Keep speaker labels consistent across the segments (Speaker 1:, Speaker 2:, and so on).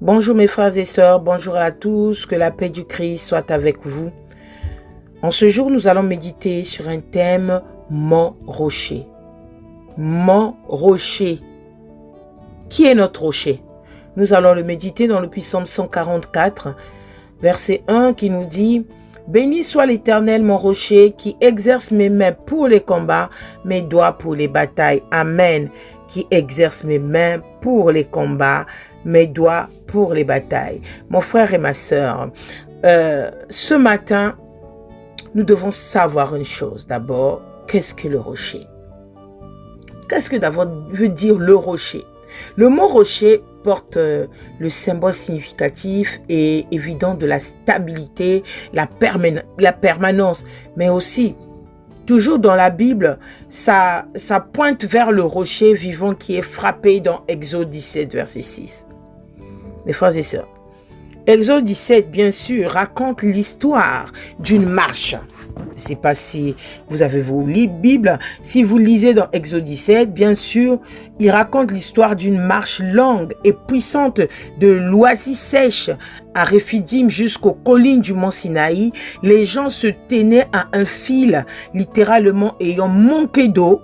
Speaker 1: Bonjour mes frères et sœurs, bonjour à tous, que la paix du Christ soit avec vous. En ce jour, nous allons méditer sur un thème, mon rocher. Mon rocher. Qui est notre rocher? Nous allons le méditer dans le Psaume 144, verset 1 qui nous dit « Béni soit l'Éternel mon rocher qui exerce mes mains pour les combats, mes doigts pour les batailles. Amen. Qui exerce mes mains pour les combats, mes doigts pour les batailles. » Mon frère et ma sœur, ce matin, nous devons savoir une chose. D'abord, qu'est-ce que le rocher? Qu'est-ce que d'abord veut dire le rocher? Le mot rocher porte le symbole significatif et évident de la stabilité, la permanence, mais aussi, toujours dans la Bible, ça pointe vers le rocher vivant qui est frappé dans Exode 17, verset 6. Mes frères et sœurs, Exode 17, bien sûr, raconte l'histoire d'une marche. Je ne sais pas si vous avez vos Bible. Si vous lisez dans Exode 17, bien sûr, il raconte l'histoire d'une marche longue et puissante de l'oasis sèche à Rephidim jusqu'aux collines du mont Sinaï. Les gens se tenaient à un fil, littéralement ayant manqué d'eau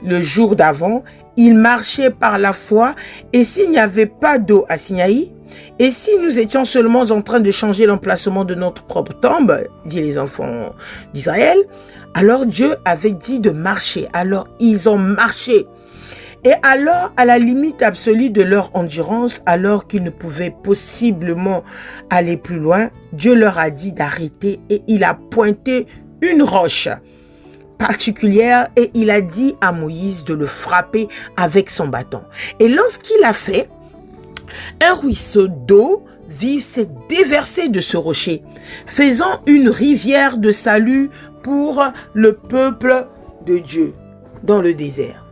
Speaker 1: le jour d'avant. Ils marchaient par la foi et s'il n'y avait pas d'eau à Sinaï, et si nous étions seulement en train de changer l'emplacement de notre propre tombe, dit les enfants d'Israël, alors Dieu avait dit de marcher. Alors ils ont marché. Et alors, à la limite absolue de leur endurance, alors qu'ils ne pouvaient possiblement aller plus loin, Dieu leur a dit d'arrêter et il a pointé une roche particulière et il a dit à Moïse de le frapper avec son bâton. Et lorsqu'il a fait, un ruisseau d'eau vive s'est déversé de ce rocher, faisant une rivière de salut pour le peuple de Dieu dans le désert.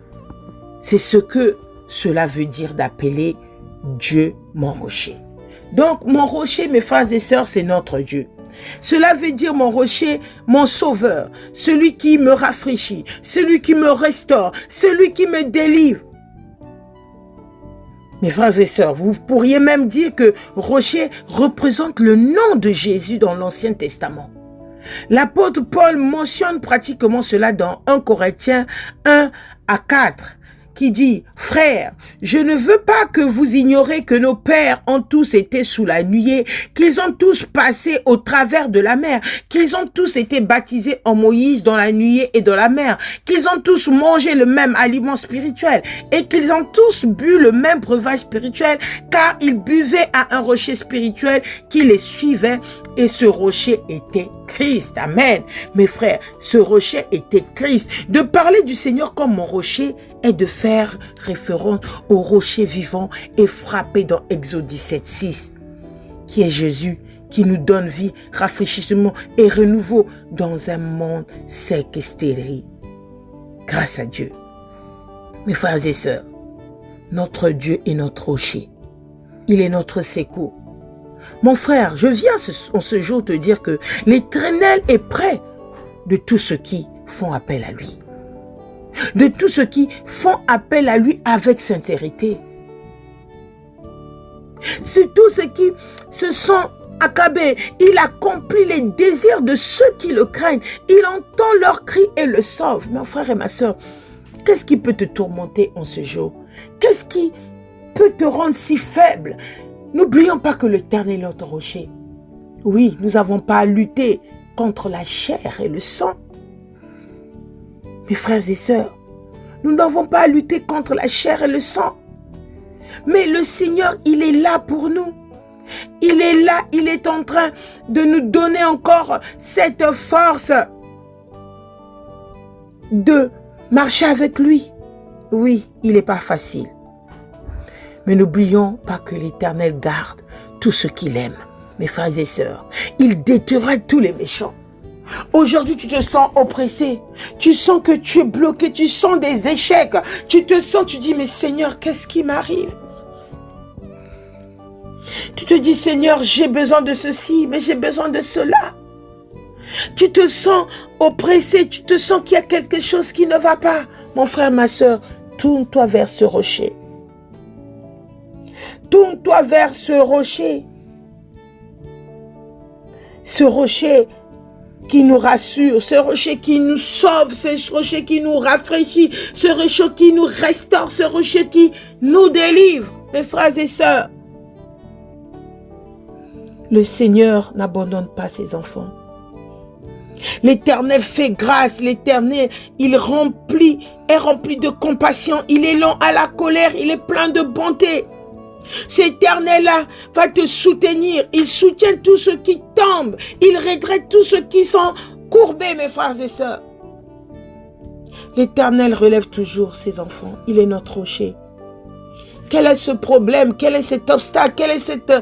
Speaker 1: C'est ce que cela veut dire d'appeler Dieu mon rocher. Donc mon rocher, mes frères et sœurs, c'est notre Dieu. Cela veut dire mon rocher, mon sauveur, celui qui me rafraîchit, celui qui me restaure, celui qui me délivre. Mes frères et sœurs, vous pourriez même dire que rocher représente le nom de Jésus dans l'Ancien Testament. L'apôtre Paul mentionne pratiquement cela dans 1 Corinthiens 1 à 4. Qui dit, frères, je ne veux pas que vous ignorez que nos pères ont tous été sous la nuée, qu'ils ont tous passé au travers de la mer, qu'ils ont tous été baptisés en Moïse dans la nuée et dans la mer, qu'ils ont tous mangé le même aliment spirituel et qu'ils ont tous bu le même breuvage spirituel, car ils buvaient à un rocher spirituel qui les suivait et ce rocher était Christ. Amen. Mes frères, ce rocher était Christ. De parler du Seigneur comme mon rocher est de faire référence au rocher vivant et frappé dans Exode 17, 6, qui est Jésus, qui nous donne vie, rafraîchissement et renouveau dans un monde sec et stérile. Grâce à Dieu. Mes frères et sœurs, notre Dieu est notre rocher. Il est notre secours. Mon frère, je viens en ce jour te dire que l'Éternel est près de tous ceux qui font appel à lui. De tous ceux qui font appel à lui avec sincérité. C'est tous ceux qui se sont accabés. Il accomplit les désirs de ceux qui le craignent. Il entend leurs cris et le sauve. Mon frère et ma soeur, qu'est-ce qui peut te tourmenter en ce jour? Qu'est-ce qui peut te rendre si faible? N'oublions pas que l'Éternel est notre rocher. Oui, nous n'avons pas à lutter contre la chair et le sang. Mes frères et sœurs, nous n'avons pas à lutter contre la chair et le sang. Mais le Seigneur, il est là pour nous. Il est là, il est en train de nous donner encore cette force de marcher avec lui. Oui, il n'est pas facile. Mais n'oublions pas que l'Éternel garde tout ce qu'il aime. Mes frères et sœurs, il détruira tous les méchants. Aujourd'hui, tu te sens oppressé. Tu sens que tu es bloqué. Tu sens des échecs. Tu te sens, tu dis, mais Seigneur, qu'est-ce qui m'arrive? Tu te dis, Seigneur, j'ai besoin de ceci, mais j'ai besoin de cela. Tu te sens oppressé. Tu te sens qu'il y a quelque chose qui ne va pas. Mon frère, ma sœur, tourne-toi vers ce rocher. Tourne-toi vers ce rocher. Ce rocher qui nous rassure, ce rocher qui nous sauve, ce rocher qui nous rafraîchit, ce rocher qui nous restaure, ce rocher qui nous délivre. Mes frères et sœurs, le Seigneur n'abandonne pas ses enfants. L'Éternel fait grâce, l'Éternel, est rempli de compassion, il est lent à la colère, il est plein de bonté. Cet Éternel-là va te soutenir, il soutient tous ceux qui tombent, il regrette tous ceux qui sont courbés, mes frères et sœurs. L'Éternel relève toujours ses enfants, il est notre rocher. Quel est ce problème? Quel est cet obstacle? Quelle est cette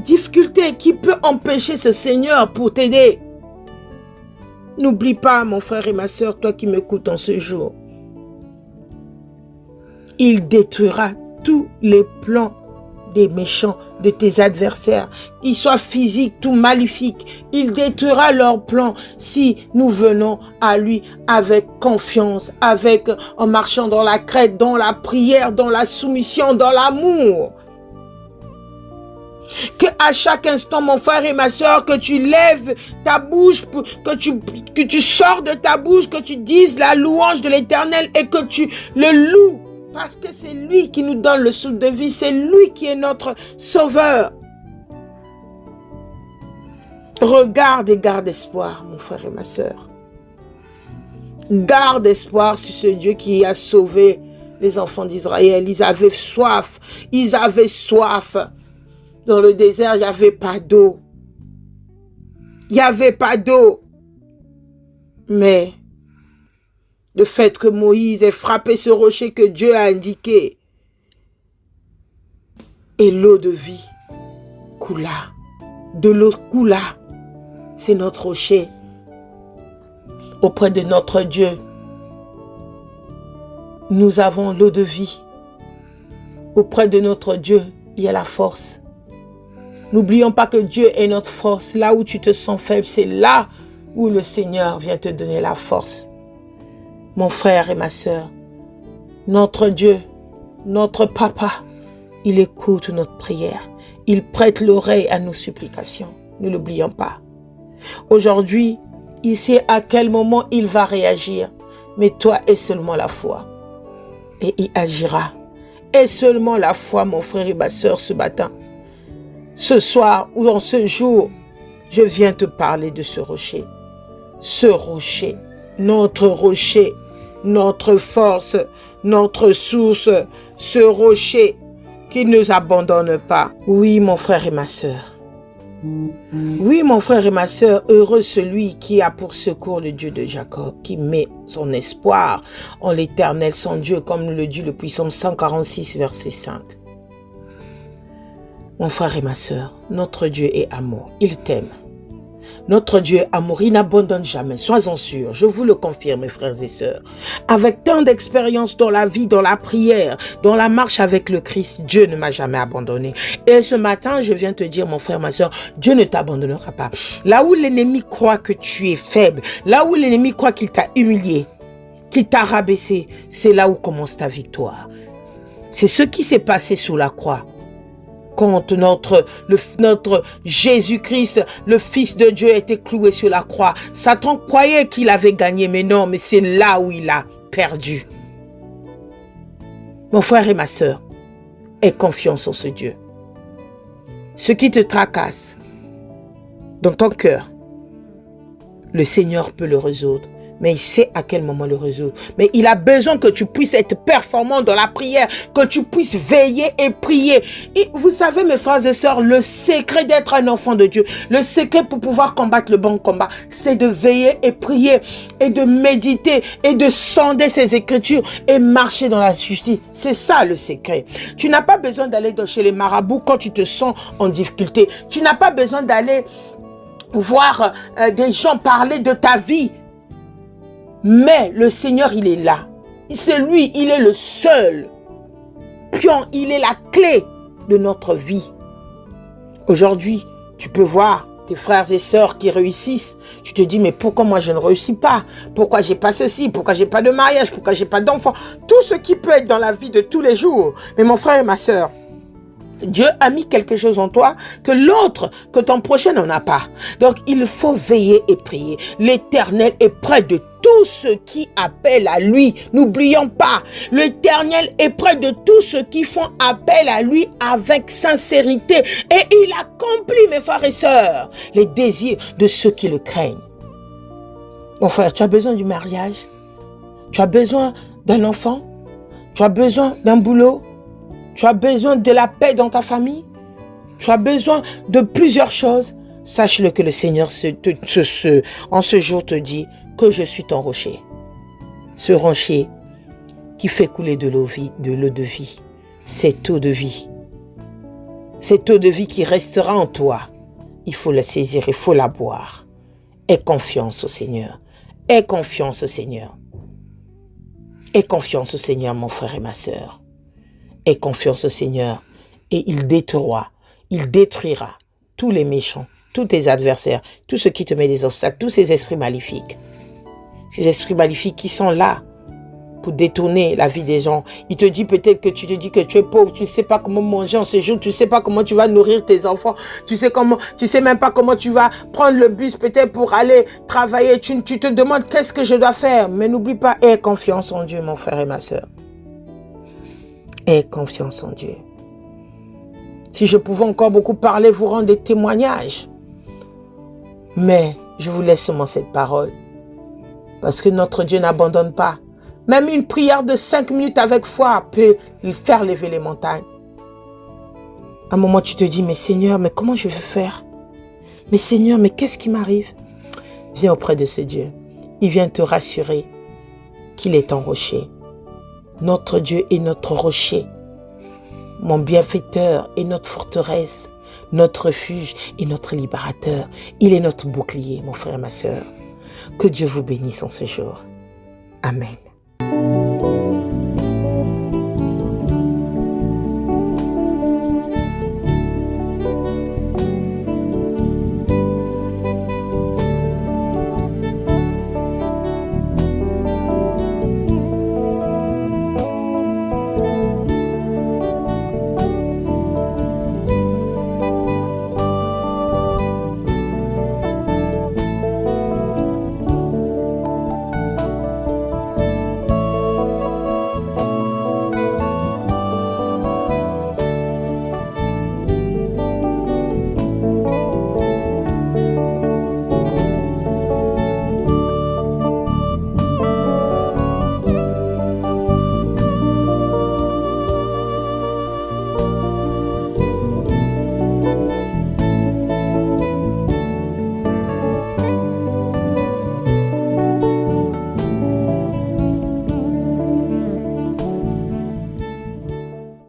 Speaker 1: difficulté qui peut empêcher ce Seigneur pour t'aider? N'oublie pas, mon frère et ma sœur, toi qui m'écoutes en ce jour. Il détruira tous les plans des méchants, de tes adversaires, qu'ils soient physiques ou maléfiques. Il détruira leurs plans si nous venons à lui avec confiance, en marchant dans la crainte, dans la prière, dans la soumission, dans l'amour. Que à chaque instant, mon frère et ma soeur, que tu lèves ta bouche, que tu sors de ta bouche, que tu dises la louange de l'Éternel et que tu le loues. Parce que c'est lui qui nous donne le souffle de vie, c'est lui qui est notre sauveur. Regarde et garde espoir, mon frère et ma sœur. Garde espoir sur ce Dieu qui a sauvé les enfants d'Israël. Ils avaient soif. Dans le désert, il n'y avait pas d'eau. Il n'y avait pas d'eau. Mais le fait que Moïse ait frappé ce rocher que Dieu a indiqué, et l'eau de vie coula. De l'eau coula. C'est notre rocher. Auprès de notre Dieu, nous avons l'eau de vie. Auprès de notre Dieu, il y a la force. N'oublions pas que Dieu est notre force. Là où tu te sens faible, c'est là où le Seigneur vient te donner la force. Mon frère et ma sœur, notre Dieu, notre Papa, il écoute notre prière. Il prête l'oreille à nos supplications. Ne l'oublions pas. Aujourd'hui, il sait à quel moment il va réagir. Mais toi, aie seulement la foi. Et il agira. Aie seulement la foi, mon frère et ma sœur, ce matin. Ce soir ou en ce jour, je viens te parler de ce rocher. Ce rocher, notre force, notre source, ce rocher qui ne nous abandonne pas. Oui, mon frère et ma sœur. Oui, mon frère et ma sœur, heureux celui qui a pour secours le Dieu de Jacob, qui met son espoir en l'Éternel, son Dieu, comme le dit le Psaume 146, verset 5. Mon frère et ma sœur, notre Dieu est amour, il t'aime. Notre Dieu est amour, il n'abandonne jamais, sois-en sûrs, je vous le confirme, mes frères et sœurs. Avec tant d'expérience dans la vie, dans la prière, dans la marche avec le Christ, Dieu ne m'a jamais abandonné. Et ce matin, je viens te dire, mon frère, ma sœur, Dieu ne t'abandonnera pas. Là où l'ennemi croit que tu es faible, là où l'ennemi croit qu'il t'a humilié, qu'il t'a rabaissé, c'est là où commence ta victoire. C'est ce qui s'est passé sous la croix. Quand notre Jésus-Christ, le Fils de Dieu, a été cloué sur la croix. Satan croyait qu'il avait gagné, mais non, mais c'est là où il a perdu. Mon frère et ma sœur, aie confiance en ce Dieu. Ce qui te tracasse dans ton cœur, le Seigneur peut le résoudre. Mais il sait à quel moment le résoudre. Mais il a besoin que tu puisses être performant dans la prière, que tu puisses veiller et prier. Et vous savez, mes frères et sœurs, le secret d'être un enfant de Dieu, le secret pour pouvoir combattre le bon combat, c'est de veiller et prier et de méditer et de sonder ses écritures et marcher dans la justice. C'est ça le secret. Tu n'as pas besoin d'aller chez les marabouts quand tu te sens en difficulté. Tu n'as pas besoin d'aller voir des gens parler de ta vie. Mais le Seigneur, il est là. C'est lui, il est le seul pion, il est la clé de notre vie. Aujourd'hui, tu peux voir tes frères et sœurs qui réussissent. Tu te dis, mais pourquoi moi je ne réussis pas? Pourquoi j'ai pas ceci? Pourquoi j'ai pas de mariage? Pourquoi j'ai pas d'enfant? Tout ce qui peut être dans la vie de tous les jours. Mais mon frère et ma sœur, Dieu a mis quelque chose en toi que l'autre, que ton prochain n'en a pas. Donc, il faut veiller et prier. L'Éternel est près de tous ceux qui appellent à lui. N'oublions pas, l'Éternel est près de tous ceux qui font appel à lui avec sincérité. Et il accomplit, mes frères et sœurs, les désirs de ceux qui le craignent. Mon frère, tu as besoin du mariage? Tu as besoin d'un enfant? Tu as besoin d'un boulot? Tu as besoin de la paix dans ta famille? Tu as besoin de plusieurs choses? Sache-le que le Seigneur en ce jour te dit que je suis ton rocher. Ce rocher qui fait couler de l'eau de vie. Cette eau de vie. Cette eau de vie qui restera en toi. Il faut la saisir, il faut la boire. Aie confiance au Seigneur. Aie confiance au Seigneur. Aie confiance au Seigneur, mon frère et ma sœur. Aie confiance au Seigneur et il détruira tous les méchants, tous tes adversaires, tous ceux qui te mettent des obstacles, tous ces esprits maléfiques. Ces esprits maléfiques qui sont là pour détourner la vie des gens. Il te dit peut-être que tu te dis que tu es pauvre, tu ne sais pas comment manger en ce jour, tu ne sais pas comment tu vas nourrir tes enfants, tu sais même pas comment tu vas prendre le bus peut-être pour aller travailler. Tu te demandes qu'est-ce que je dois faire. Mais n'oublie pas, aie confiance en Dieu, mon frère et ma sœur. Aie confiance en Dieu. Si je pouvais encore beaucoup parler, vous rendre des témoignages. Mais je vous laisse seulement cette parole. Parce que notre Dieu n'abandonne pas. Même une prière de 5 minutes avec foi peut faire lever les montagnes. À un moment, tu te dis, mais Seigneur, mais comment je vais faire? Mais Seigneur, mais qu'est-ce qui m'arrive? Viens auprès de ce Dieu. Il vient te rassurer qu'il est ton rocher. Notre Dieu est notre rocher, mon bienfaiteur est notre forteresse, notre refuge et notre libérateur. Il est notre bouclier, mon frère et ma sœur. Que Dieu vous bénisse en ce jour. Amen.